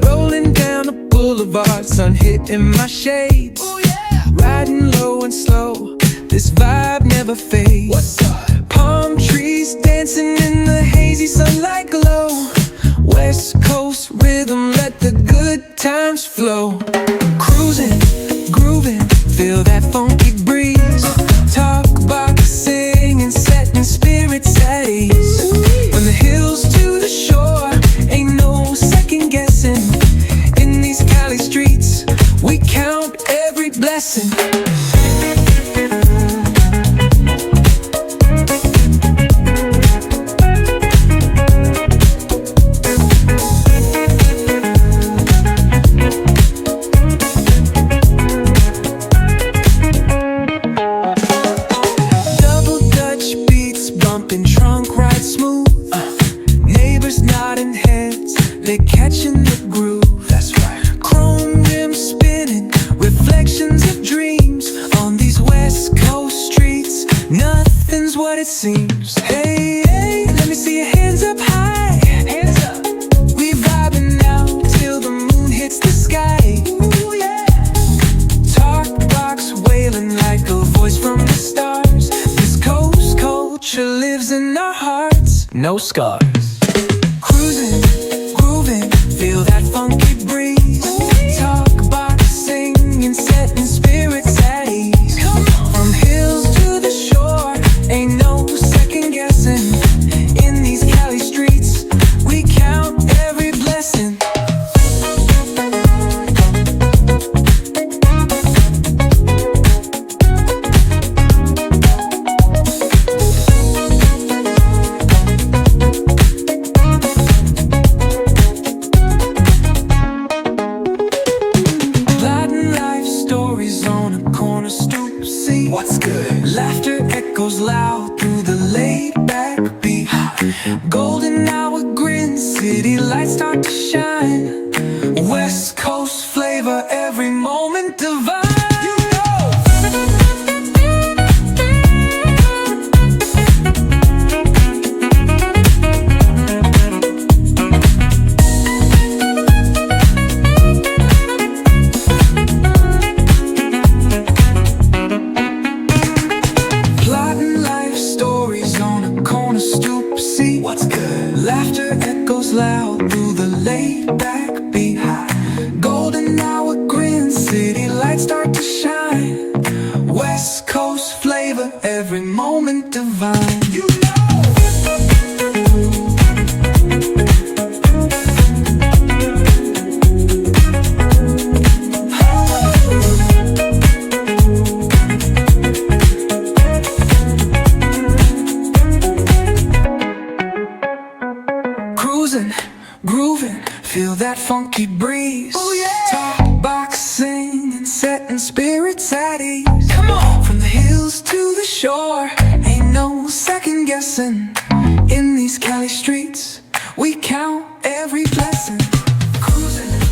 Rolling down the boulevard, sun hitting my shades. Riding low and slow, this vibe never fades. What's up? Palm trees dancing in the hazy sunlight glow. West Coast rhythm, let the good times flow. Cruising, grooving, feel that funky breeze. Talk about singing, setting spirits at ease. From the hills to the shore, ain't no second guessing. In these Cali streets, we count every blessing. Trunk ride smooth, neighbors nodding heads, they catching the groove. That's right. Chrome rims spinning, reflections of dreams. On these West Coast streets, nothing's what it seems. Hey, hey, let me see your hands up high. Hands up. We vibing now till the moon hits the sky. Ooh, yeah. Talk box wailing like a voice from the stars. This coast culture lives in our hearts, No scars. cruising, grooving, feel that funky breeze. Talk about singing, setting spirits at ease. From hills to the shore, ain't no second guessing. In these Cali streets, we count every blessing. On a corner stoop seat, What's good? laughter echoes loud through the laid-back beat. Golden hour grin, city lights start to shine. West Coast flavor, every moment divine. What's good? Laughter echoes loud through the laid-back beat. Golden hour grin, city lights start to shine. West Coast flavor, every moment divine. You cruising, grooving, feel that funky breeze. Oh yeah. Talk box singing, setting spirits at ease. Come on. From the hills to the shore, ain't no second guessing. In these Cali streets, we count every blessing. Cruising.